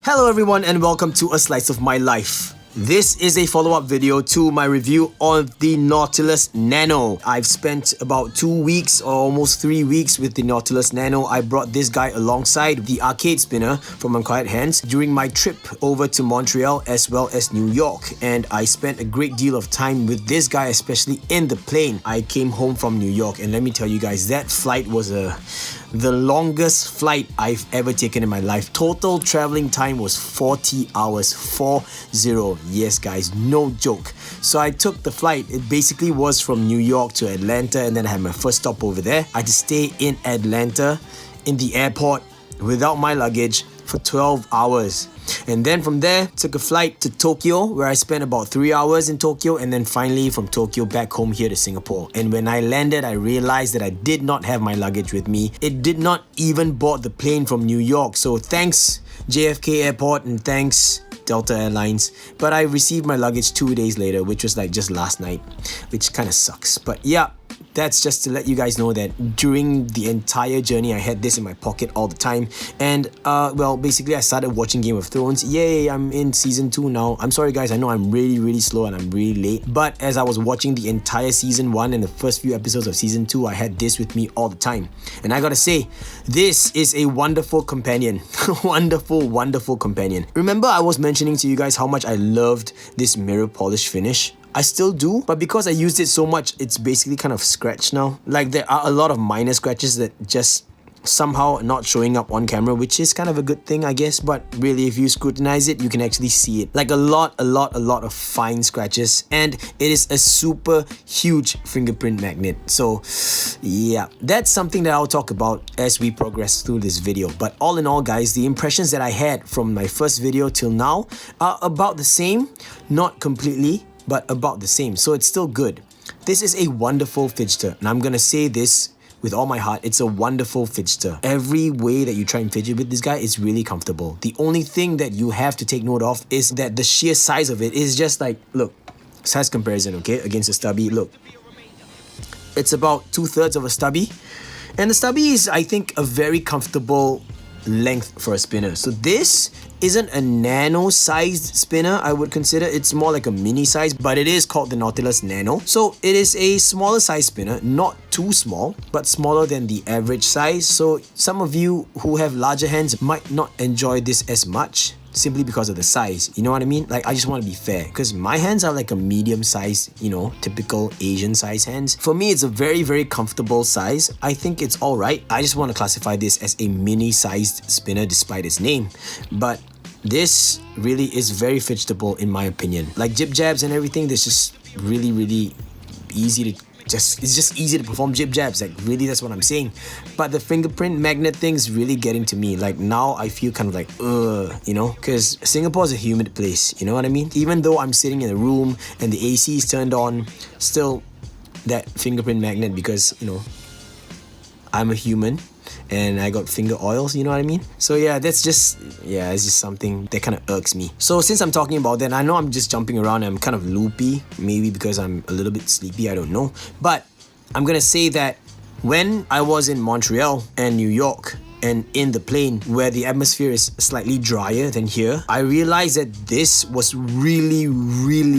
Hello everyone and welcome to A Slice of My Life. This is a follow-up video to my review on the Nautilus Nano. I've spent about 2 weeks or almost 3 weeks with the Nautilus Nano. I brought this guy alongside the arcade spinner from Unquiet Hands during my trip over to Montreal as well as New York, and I spent a great deal of time with this guy, especially in the plane. I came home from New York and let me tell you guys, that flight was the longest flight I've ever taken in my life. Total traveling time was 40 hours, 40. Yes guys, no joke. So I took the flight. It basically was from New York to Atlanta, and then I had my first stop over there. I had to stay in Atlanta in the airport without my luggage for 12 hours. And then from there, took a flight to Tokyo, where I spent about 3 hours in Tokyo, and then finally from Tokyo back home here to Singapore. And when I landed, I realized that I did not have my luggage with me. It did not even board the plane from New York. So thanks JFK Airport and thanks Delta Airlines. But I received my luggage 2 days later, which was like just last night, which kind of sucks. But yeah, that's just to let you guys know that during the entire journey, I had this in my pocket all the time. And well, basically I started watching Game of Thrones. Yay, I'm in season 2 now. I'm sorry guys, I know I'm really slow and I'm really late. But as I was watching the entire season 1 and the first few episodes of season 2, I had this with me all the time. And I gotta say, this is a wonderful companion. wonderful companion. Remember I was mentioning to you guys how much I loved this mirror polish finish? I still do, but because I used it so much, it's basically kind of scratched now. Like there are a lot of minor scratches that just somehow not showing up on camera, which is kind of a good thing, I guess. But really, if you scrutinize it, you can actually see it. Like a lot of fine scratches, and it is a super huge fingerprint magnet. So yeah, that's something that I'll talk about as we progress through this video. But all in all guys, the impressions that I had from my first video till now are about the same, not completely, but about the same. So it's still good. This is a wonderful fidgeter, and I'm gonna say this with all my heart, it's a wonderful fidgeter. Every way that you try and fidget with this guy is really comfortable. The only thing that you have to take note of is that the sheer size of it is just like, look, size comparison, okay, against a stubby, look. It's about 2/3 of a stubby, and the stubby is, I think, a very comfortable length for a spinner. So this isn't a nano-sized spinner, I would consider. It's more like a mini size, but it is called the Nautilus Nano. So it is a smaller size spinner, not too small, but smaller than the average size. So some of you who have larger hands might not enjoy this as much, simply because of the size. You know what I mean? Like, I just want to be fair, because my hands are like a medium size, you know, typical Asian size hands. For me, it's a very comfortable size. I think it's alright. I just want to classify this as a mini sized spinner despite its name. But this really is very fidgetable in my opinion. Like jib jabs and everything, this is really easy to it's just easy to perform jib jabs. Like really, that's what I'm saying. But the fingerprint magnet thing's really getting to me. Like now I feel kind of like you know, because Singapore is a humid place, you know what I mean? Even though I'm sitting in a room and the AC is turned on, still that fingerprint magnet, because you know, I'm a human and I got finger oils, you know what I mean? So yeah, that's just, yeah, it's just something that kind of irks me. So since I'm talking about that, I know I'm just jumping around and I'm kind of loopy, maybe because I'm a little bit sleepy, I don't know. But I'm gonna say that when I was in Montreal and New York, and in the plane where the atmosphere is slightly drier than here, I realized that this was really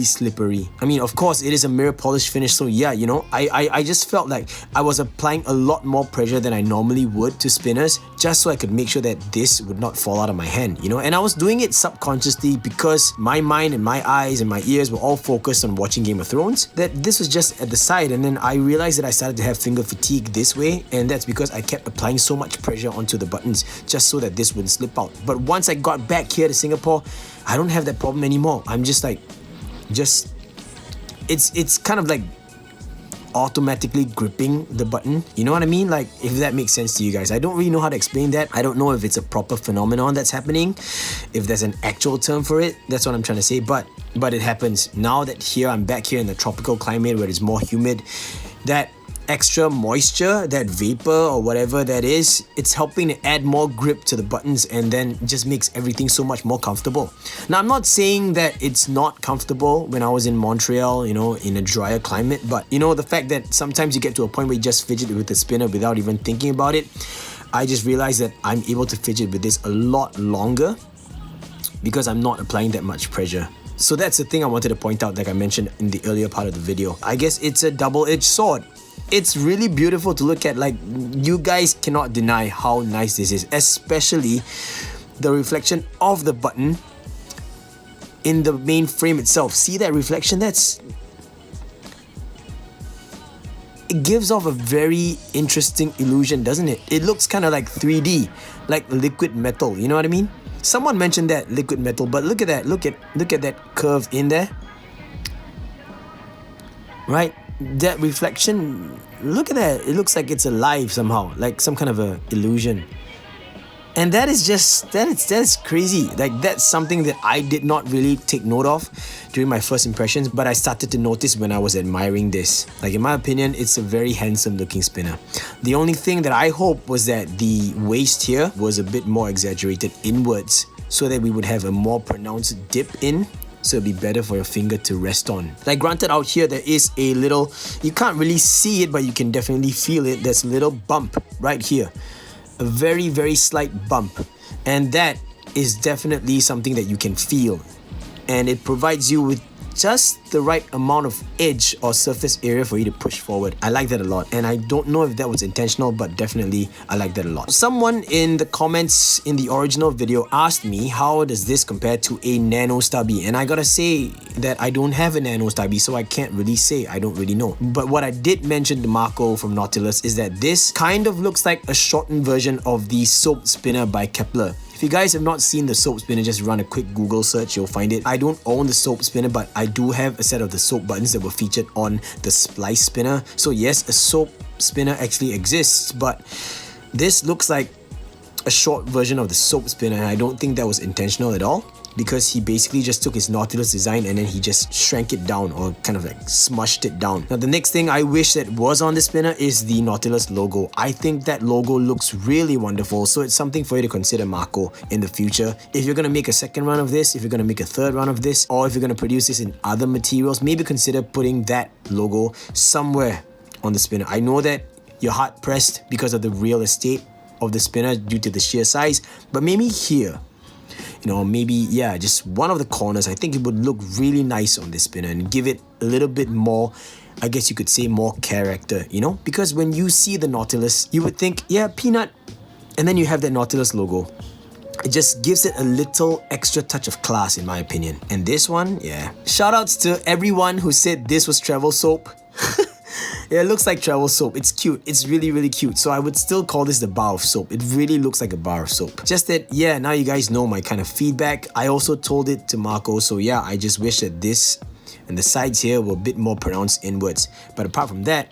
slippery. I mean, of course, it is a mirror polish finish, so yeah, you know, I just felt like I was applying a lot more pressure than I normally would to spinners, just so I could make sure that this would not fall out of my hand, you know? And I was doing it subconsciously because my mind and my eyes and my ears were all focused on watching Game of Thrones, that this was just at the side. And then I realized that I started to have finger fatigue this way, and that's because I kept applying so much pressure onto the buttons just so that this wouldn't slip out. But once I got back here to Singapore, I don't have that problem anymore. I'm just like, it's kind of like automatically gripping the button, you know what I mean? Like, if that makes sense to you guys. I don't really know how to explain that. I don't know if it's a proper phenomenon that's happening, if there's an actual term for it. That's what I'm trying to say, but it happens. Now that here I'm back here in the tropical climate where it's more humid, that extra moisture, that vapor or whatever that is, it's helping to add more grip to the buttons, and then just makes everything so much more comfortable. Now, I'm not saying that it's not comfortable when I was in Montreal, you know, in a drier climate, but you know, the fact that sometimes you get to a point where you just fidget with the spinner without even thinking about it, I just realized that I'm able to fidget with this a lot longer. because I'm not applying that much pressure. So that's the thing I wanted to point out, like I mentioned in the earlier part of the video. I guess it's a double-edged sword. It's really beautiful to look at. Like, you guys cannot deny how nice this is, especially the reflection of the button in the main frame itself. See that reflection? It gives off a very interesting illusion, doesn't it? It looks kind of like 3D, like liquid metal, you know what I mean? Someone mentioned that liquid metal, but look at that. Look at that curve in there. Right? That reflection, look at that. It looks like it's alive somehow, like some kind of a illusion. And that is just, that's crazy. Like, that's something that I did not really take note of during my first impressions, but I started to notice when I was admiring this. Like, in my opinion, it's a very handsome looking spinner. The only thing that I hope was that the waist here was a bit more exaggerated inwards, so that we would have a more pronounced dip in, so it'd be better for your finger to rest on. Like, granted, out here there is a little, you can't really see it, but you can definitely feel it. There's a little bump right here. A very, very slight bump, and that is definitely something that you can feel, and it provides you with just the right amount of edge or surface area for you to push forward. I like that a lot, and I don't know if that was intentional, but definitely I like that a lot. Someone in the comments in the original video asked me, how does this compare to a Nano stubby? And I gotta say that I don't have a Nano stubby, so I can't really say. I don't really know. But what I did mention to Marco from Nautilus is that this kind of looks like a shortened version of the soap spinner by Kepler. If you guys have not seen the soap spinner, just run a quick Google search, you'll find it. I don't own the soap spinner, but I do have a set of the soap buttons that were featured on the splice spinner. So yes, a soap spinner actually exists, but this looks like a short version of the soap spinner, and I don't think that was intentional at all, because he basically just took his Nautilus design and then he just shrank it down, or kind of like smushed it down. Now, the next thing I wish that was on the spinner is the Nautilus logo. I think that logo looks really wonderful, so it's something for you to consider, Marco, in the future. If you're gonna make a second run of this, if you're gonna make a third run of this, or if you're gonna produce this in other materials, maybe consider putting that logo somewhere on the spinner. I know that you're hard pressed because of the real estate of the spinner due to the sheer size, but maybe here, you know, maybe, yeah, just one of the corners. I think it would look really nice on this spinner and give it a little bit more, I guess you could say, more character, you know? Because when you see the Nautilus, you would think, yeah, peanut, and then you have that Nautilus logo. It just gives it a little extra touch of class, in my opinion. And this one, yeah. Shoutouts to everyone who said this was travel soap. Yeah, it looks like travel soap. It's cute. It's really, really cute. So I would still call this the bar of soap. It really looks like a bar of soap. Just that, yeah, now you guys know my kind of feedback. I also told it to Marco. So yeah, I just wish that this and the sides here were a bit more pronounced inwards. But apart from that,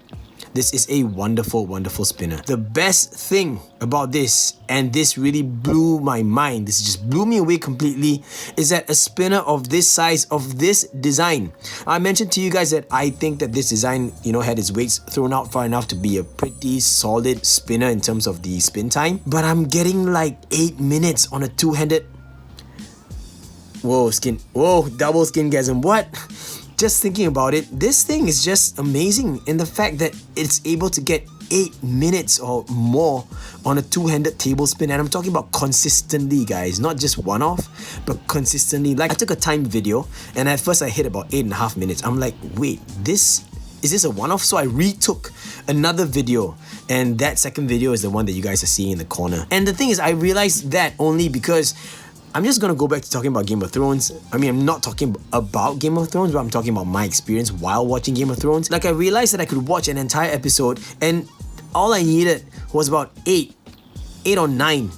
this is a wonderful, wonderful spinner. The best thing about this, and this really blew my mind, this just blew me away completely, is that a spinner of this size, of this design. I mentioned to you guys that I think that this design, you know, had its weights thrown out far enough to be a pretty solid spinner in terms of the spin time. But I'm getting like 8 minutes on a two-handed... Whoa, double skingasm. What? Just thinking about it, this thing is just amazing in the fact that it's able to get 8 minutes or more on a two-handed table spin, and I'm talking about consistently, guys, not just one-off, but consistently. Like, I took a timed video, and at first I hit about 8.5 minutes. I'm like, wait, is this a one-off? So I retook another video, and that second video is the one that you guys are seeing in the corner. And the thing is, I realized that only because I'm just gonna go back to talking about Game of Thrones. I mean, I'm not talking about Game of Thrones, but I'm talking about my experience while watching Game of Thrones. Like, I realized that I could watch an entire episode, and all I needed was about 8 or 9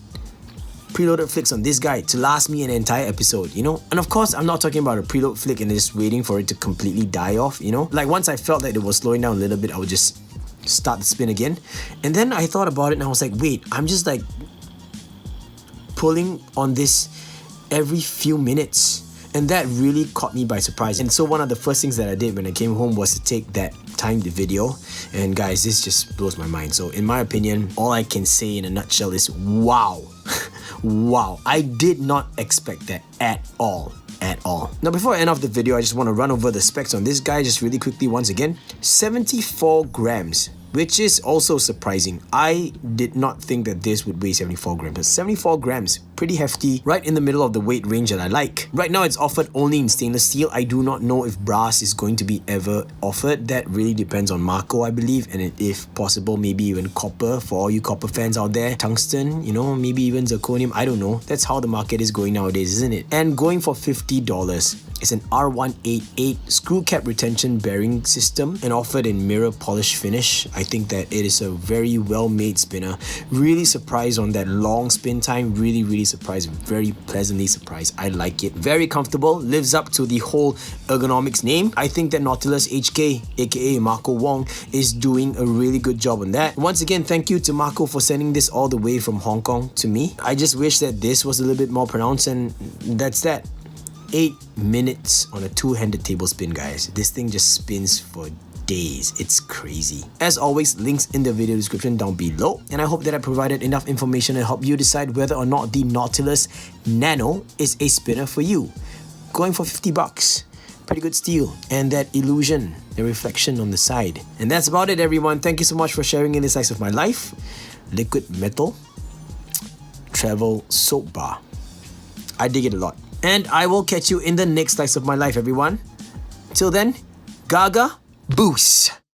preloaded flicks on this guy to last me an entire episode, you know? And of course, I'm not talking about a preload flick and just waiting for it to completely die off, you know? Like, once I felt that it was slowing down a little bit, I would just start the spin again. And then I thought about it and I was like, wait, I'm just like pulling on this every few minutes, and that really caught me by surprise. And so one of the first things that I did when I came home was to take that timed video, and guys, this just blows my mind. So in my opinion, all I can say in a nutshell is wow. Wow, I did not expect that at all. Now, before I end off the video, I just want to run over the specs on this guy just really quickly once again. 74 grams, which is also surprising. I did not think that this would weigh 74 grams, but 74 grams, pretty hefty, right in the middle of the weight range that I like. Right now it's offered only in stainless steel. I do not know if brass is going to be ever offered. That really depends on Marco, I believe, and if possible, maybe even copper for all you copper fans out there. Tungsten, you know, maybe even zirconium, I don't know. That's how the market is going nowadays, isn't it? And going for $50. It's an R188 screw cap retention bearing system and offered in mirror polish finish. I think that it is a very well made spinner. Really surprised on that long spin time. Really surprised, very pleasantly surprised. I like it. Very comfortable, lives up to the whole ergonomics name. I think that Nautilus HK, aka Marco Wong, is doing a really good job on that. Once again, thank you to Marco for sending this all the way from Hong Kong to me. I just wish that this was a little bit more pronounced, and that's that. 8 minutes on a two-handed table spin, guys. This thing just spins for days. It's crazy. As always, links in the video description down below, and I hope that I provided enough information to help you decide whether or not the Nautilus Nano is a spinner for you. Going for 50 bucks. Pretty good steal. And that illusion, the reflection on the side. And that's about it, everyone. Thank you so much for sharing in the slice of my life. Liquid metal travel soap bar. I dig it a lot. And I will catch you in the next slice of my life, everyone. Till then, Gaga Boost!